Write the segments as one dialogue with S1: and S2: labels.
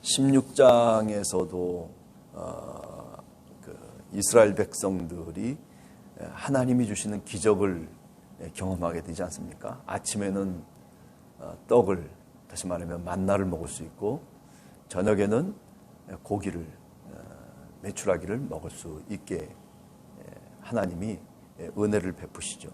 S1: 16장에서도 이스라엘 백성들이 하나님이 주시는 기적을 경험하게 되지 않습니까? 아침에는 떡을, 다시 말하면 만나를 먹을 수 있고, 저녁에는 고기를, 메추라기를 먹을 수 있게 하나님이 은혜를 베푸시죠.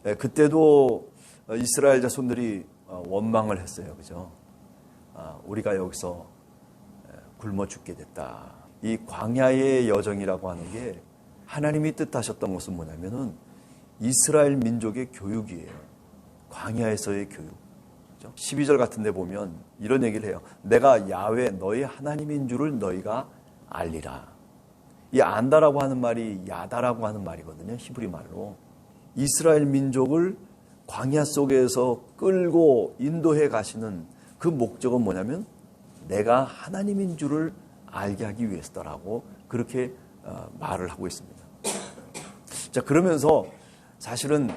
S1: 그때도 이스라엘 자손들이 원망을 했어요. 그죠? 우리가 여기서 굶어 죽게 됐다. 이 광야의 여정이라고 하는 게 하나님이 뜻하셨던 것은 뭐냐면은 이스라엘 민족의 교육이에요. 광야에서의 교육. 12절 같은 데 보면 이런 얘기를 해요. 내가 야훼 너희 하나님인 줄을 너희가 알리라. 이 안다라고 하는 말이 야다라고 하는 말이거든요. 히브리 말로. 이스라엘 민족을 광야 속에서 끌고 인도해 가시는 그 목적은 뭐냐면 내가 하나님인 줄을 알게 하기 위해서다라고 그렇게 말을 하고 있습니다. 자, 그러면서 사실은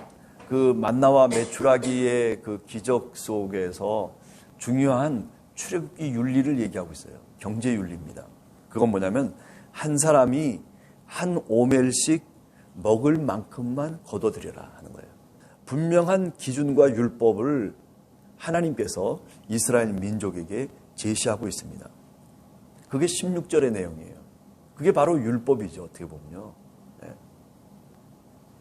S1: 그 만나와 메추라기의 그 기적 속에서 중요한 출애굽기 윤리를 얘기하고 있어요. 경제 윤리입니다. 그건 뭐냐면 한 사람이 한 오멜씩 먹을 만큼만 거둬들여라 하는 거예요. 분명한 기준과 율법을 하나님께서 이스라엘 민족에게 제시하고 있습니다. 그게 16절의 내용이에요. 그게 바로 율법이죠. 어떻게 보면요.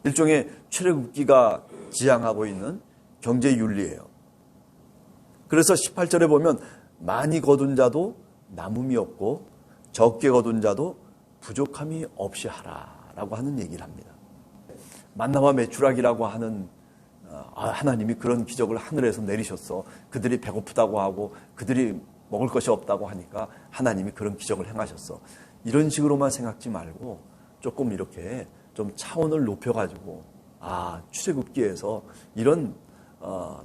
S1: 일종의 출애굽기가 지향하고 있는 경제 윤리예요. 그래서 18절에 보면 많이 거둔 자도 남음이 없고 적게 거둔 자도 부족함이 없이 하라라고 하는 얘기를 합니다. 만나와 메추라기라고 하는 하나님이 그런 기적을 하늘에서 내리셨어. 그들이 배고프다고 하고 그들이 먹을 것이 없다고 하니까 하나님이 그런 기적을 행하셨어. 이런 식으로만 생각지 말고 조금 이렇게 좀 차원을 높여가지고 출애굽기에서 이런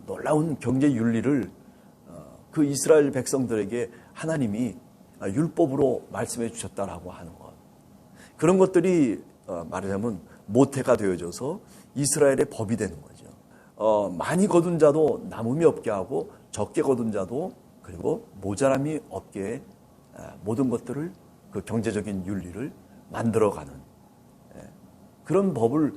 S1: 놀라운 경제 윤리를 그 이스라엘 백성들에게 하나님이 율법으로 말씀해 주셨다라고 하는 것. 그런 것들이 말하자면 모태가 되어져서 이스라엘의 법이 되는 거죠. 많이 거둔 자도 남음이 없게 하고 적게 거둔 자도 그리고 모자람이 없게 모든 것들을 그 경제적인 윤리를 만들어가는 그런 법을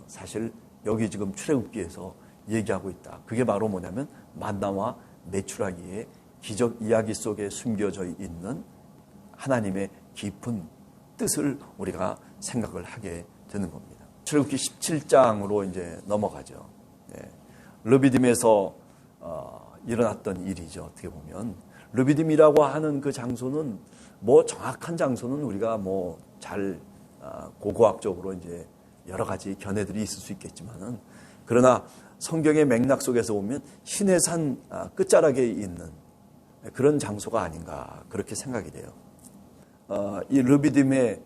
S1: 사실 여기 지금 출애굽기에서 얘기하고 있다. 그게 바로 뭐냐면 만나와 메추라기의 기적 이야기 속에 숨겨져 있는 하나님의 깊은 뜻을 우리가 생각을 하게 되는 겁니다. 출애굽기 17장으로 이제 넘어가죠. 르비딤에서 일어났던 일이죠. 어떻게 보면 르비딤이라고 하는 그 장소는 뭐 정확한 장소는 우리가 뭐 잘 고고학적으로 이제 여러 가지 견해들이 있을 수 있겠지만은 그러나 성경의 맥락 속에서 보면 시내산 끝자락에 있는 그런 장소가 아닌가 그렇게 생각이 돼요. 이 르비딤에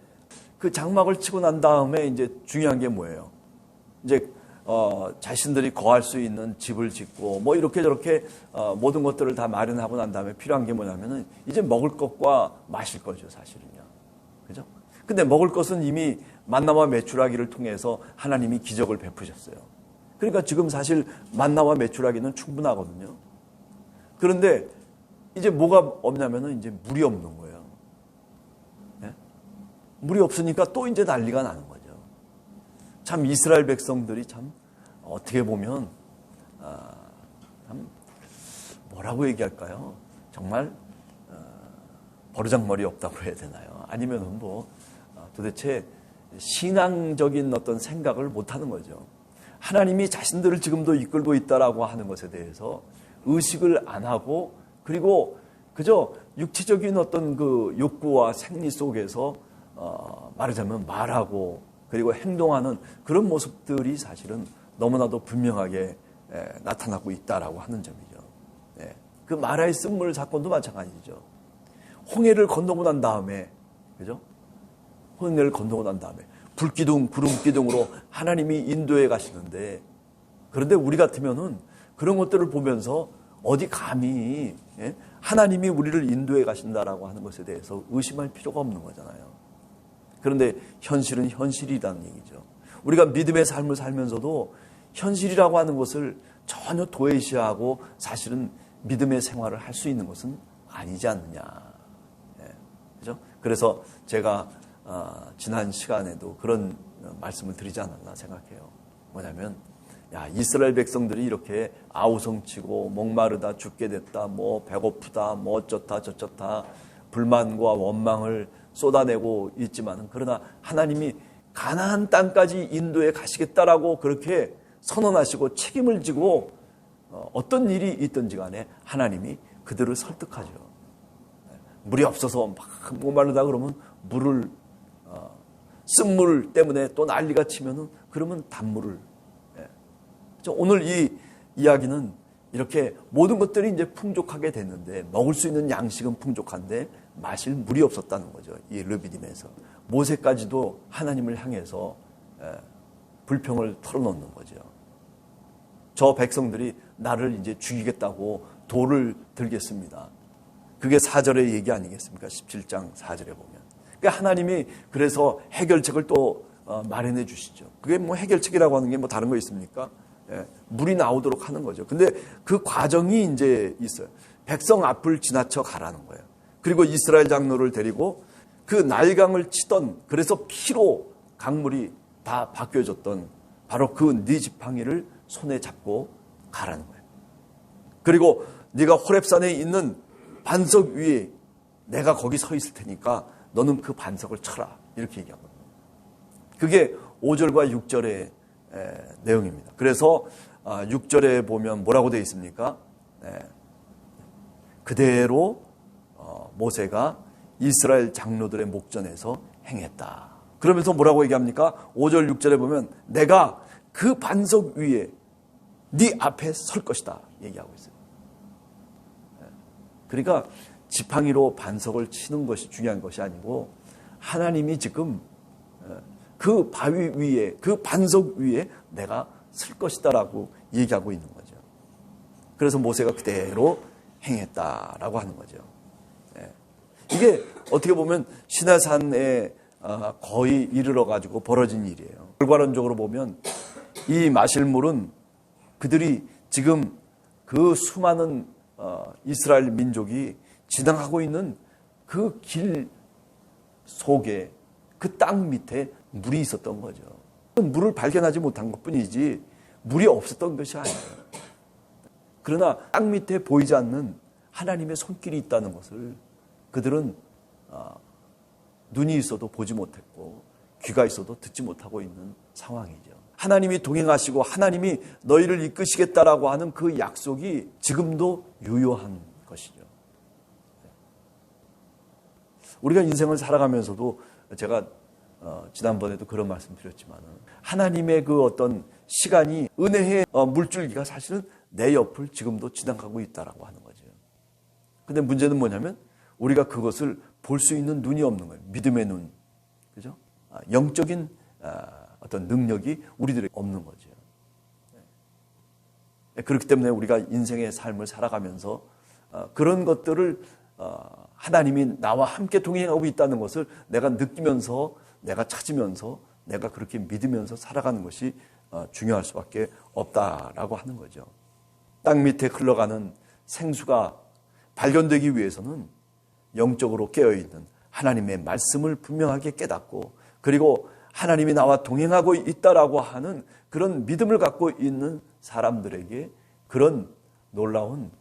S1: 그 장막을 치고 난 다음에 이제 중요한 게 뭐예요? 이제 자신들이 거할 수 있는 집을 짓고 뭐 이렇게 저렇게 모든 것들을 다 마련하고 난 다음에 필요한 게 뭐냐면은 이제 먹을 것과 마실 거죠, 사실은요. 그죠? 근데 먹을 것은 이미 만나와 메추라기를 통해서 하나님이 기적을 베푸셨어요. 그러니까 지금 사실 만나와 메추라기는 충분하거든요. 그런데 이제 뭐가 없냐면은 이제 물이 없는 거예요. 네? 물이 없으니까 또 이제 난리가 나는 거죠. 참 이스라엘 백성들이 참 어떻게 보면 참 뭐라고 얘기할까요? 정말 버르장머리 없다고 해야 되나요? 아니면 뭐 도대체 신앙적인 어떤 생각을 못하는 거죠. 하나님이 자신들을 지금도 이끌고 있다라고 하는 것에 대해서 의식을 안 하고 그리고 그저 육체적인 어떤 그 욕구와 생리 속에서 말하자면 말하고 그리고 행동하는 그런 모습들이 사실은 너무나도 분명하게 나타나고 있다라고 하는 점이죠. 그 마라의 쓴물 사건도 마찬가지죠. 홍해를 건너고 난 다음에, 그죠? 홍해를 건너고 난 다음에 불기둥, 구름기둥으로 하나님이 인도해 가시는데 그런데 우리 같으면은 그런 것들을 보면서 어디 감히 하나님이 우리를 인도해 가신다라고 하는 것에 대해서 의심할 필요가 없는 거잖아요. 그런데 현실은 현실이라는 얘기죠. 우리가 믿음의 삶을 살면서도 현실이라고 하는 것을 전혀 도외시하고 사실은 믿음의 생활을 할 수 있는 것은 아니지 않느냐. 그죠? 그래서 제가 지난 시간에도 그런 말씀을 드리지 않았나 생각해요. 뭐냐면 이스라엘 백성들이 이렇게 아우성치고 목마르다 죽게 됐다, 뭐 배고프다, 뭐 어쩌다 저쩌다 불만과 원망을 쏟아내고 있지만, 그러나 하나님이 가나안 땅까지 인도해 가시겠다라고 그렇게 선언하시고 책임을 지고 어떤 일이 있든지 간에 하나님이 그들을 설득하죠. 물이 없어서 막 목마르다 그러면 물을 쓴물 때문에 또 난리가 치면은 그러면 단물을. 오늘 이 이야기는 이렇게 모든 것들이 이제 풍족하게 됐는데, 먹을 수 있는 양식은 풍족한데 마실 물이 없었다는 거죠. 이 르비딤에서 모세까지도 하나님을 향해서 불평을 털어놓는 거죠. 저 백성들이 나를 이제 죽이겠다고 돌을 들겠습니다. 그게 4절의 얘기 아니겠습니까? 17장 4절에 보면. 그러니까 하나님이 그래서 해결책을 또 마련해 주시죠. 그게 뭐 해결책이라고 하는 게 뭐 다른 거 있습니까? 물이 나오도록 하는 거죠. 근데 그 과정이 이제 있어요. 백성 앞을 지나쳐 가라는 거예요. 그리고 이스라엘 장로를 데리고 그 날강을 치던, 그래서 피로 강물이 다 바뀌어졌던 바로 그 네 지팡이를 손에 잡고 가라는 거예요. 그리고 네가 호렙산에 있는 반석 위에 내가 거기 서 있을 테니까 너는 그 반석을 쳐라, 이렇게 얘기하거든요. 그게 5절과 6절의 내용입니다. 그래서 6절에 보면 뭐라고 되어 있습니까? 그대로 모세가 이스라엘 장로들의 목전에서 행했다. 그러면서 뭐라고 얘기합니까? 5절 6절에 보면 내가 그 반석 위에 네 앞에 설 것이다 얘기하고 있어요. 그러니까 지팡이로 반석을 치는 것이 중요한 것이 아니고, 하나님이 지금 그 바위 위에, 그 반석 위에 내가 설 것이다라고 얘기하고 있는 거죠. 그래서 모세가 그대로 행했다라고 하는 거죠. 이게 어떻게 보면 시내산에 거의 이르러 가지고 벌어진 일이에요. 결과론적으로 보면 이 마실 물은 그들이 지금 그 수많은 이스라엘 민족이 지나가고 있는 그 길 속에, 그 땅 밑에 물이 있었던 거죠. 물을 발견하지 못한 것뿐이지 물이 없었던 것이 아니에요. 그러나 땅 밑에 보이지 않는 하나님의 손길이 있다는 것을 그들은 눈이 있어도 보지 못했고 귀가 있어도 듣지 못하고 있는 상황이죠. 하나님이 동행하시고 하나님이 너희를 이끄시겠다라고 하는 그 약속이 지금도 유효한 것이죠. 우리가 인생을 살아가면서도 제가 지난번에도 그런 말씀 드렸지만, 하나님의 그 어떤 시간이, 은혜의 물줄기가 사실은 내 옆을 지금도 지나가고 있다라고 하는 거죠. 근데 문제는 뭐냐면 우리가 그것을 볼 수 있는 눈이 없는 거예요. 믿음의 눈, 그죠? 영적인 어떤 능력이 우리들에게 없는 거죠. 그렇기 때문에 우리가 인생의 삶을 살아가면서 그런 것들을 하나님이 나와 함께 동행하고 있다는 것을 내가 느끼면서, 내가 찾으면서, 내가 그렇게 믿으면서 살아가는 것이 중요할 수밖에 없다라고 하는 거죠. 땅 밑에 흘러가는 생수가 발견되기 위해서는 영적으로 깨어있는 하나님의 말씀을 분명하게 깨닫고, 그리고 하나님이 나와 동행하고 있다라고 하는 그런 믿음을 갖고 있는 사람들에게 그런 놀라운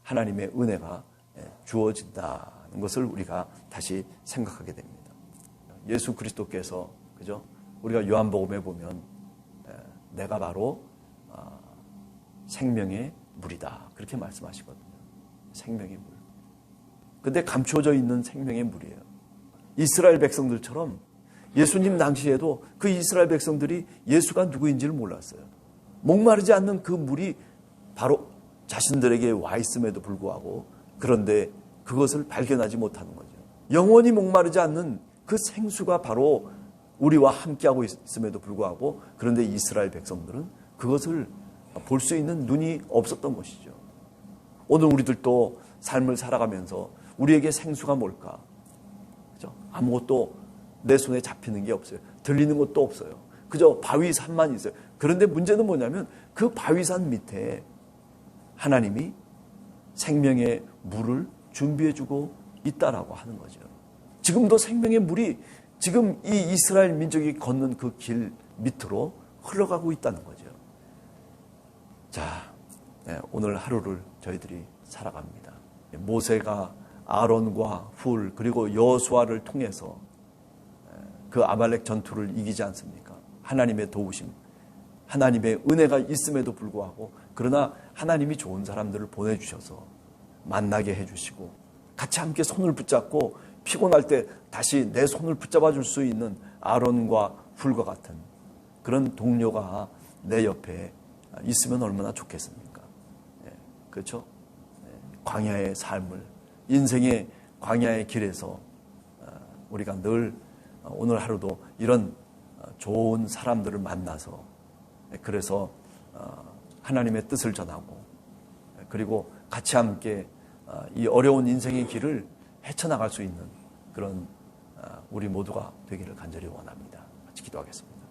S1: 하나님의 은혜가 주어진다는 것을 우리가 다시 생각하게 됩니다. 예수 그리스도께서, 그죠? 우리가 요한복음에 보면 내가 바로 생명의 물이다, 그렇게 말씀하시거든요. 생명의 물. 근데 감춰져 있는 생명의 물이에요. 이스라엘 백성들처럼 예수님 당시에도 그 이스라엘 백성들이 예수가 누구인지를 몰랐어요. 목마르지 않는 그 물이 바로 자신들에게 와 있음에도 불구하고, 그런데 그것을 발견하지 못하는 거죠. 영원히 목마르지 않는 그 생수가 바로 우리와 함께하고 있음에도 불구하고, 그런데 이스라엘 백성들은 그것을 볼 수 있는 눈이 없었던 것이죠. 오늘 우리들도 삶을 살아가면서 우리에게 생수가 뭘까? 그죠? 아무것도 내 손에 잡히는 게 없어요. 들리는 것도 없어요. 그저 바위산만 있어요. 그런데 문제는 뭐냐면 그 바위산 밑에 하나님이 생명의 물을 준비해주고 있다라고 하는 거죠. 지금도 생명의 물이 지금 이 이스라엘 민족이 걷는 그 길 밑으로 흘러가고 있다는 거죠. 자, 오늘 하루를 저희들이 살아갑니다. 모세가 아론과 훌 그리고 여호수아를 통해서 그 아말렉 전투를 이기지 않습니까? 하나님의 도우심, 하나님의 은혜가 있음에도 불구하고 그러나 하나님이 좋은 사람들을 보내주셔서 만나게 해주시고 같이 함께 손을 붙잡고 피곤할 때 다시 내 손을 붙잡아 줄 수 있는 아론과 훌과 같은 그런 동료가 내 옆에 있으면 얼마나 좋겠습니까? 그렇죠? 광야의 삶을, 인생의 광야의 길에서 우리가 늘 오늘 하루도 이런 좋은 사람들을 만나서 그래서 하나님의 뜻을 전하고 그리고 같이 함께 이 어려운 인생의 길을 헤쳐나갈 수 있는 그런 우리 모두가 되기를 간절히 원합니다. 같이 기도하겠습니다.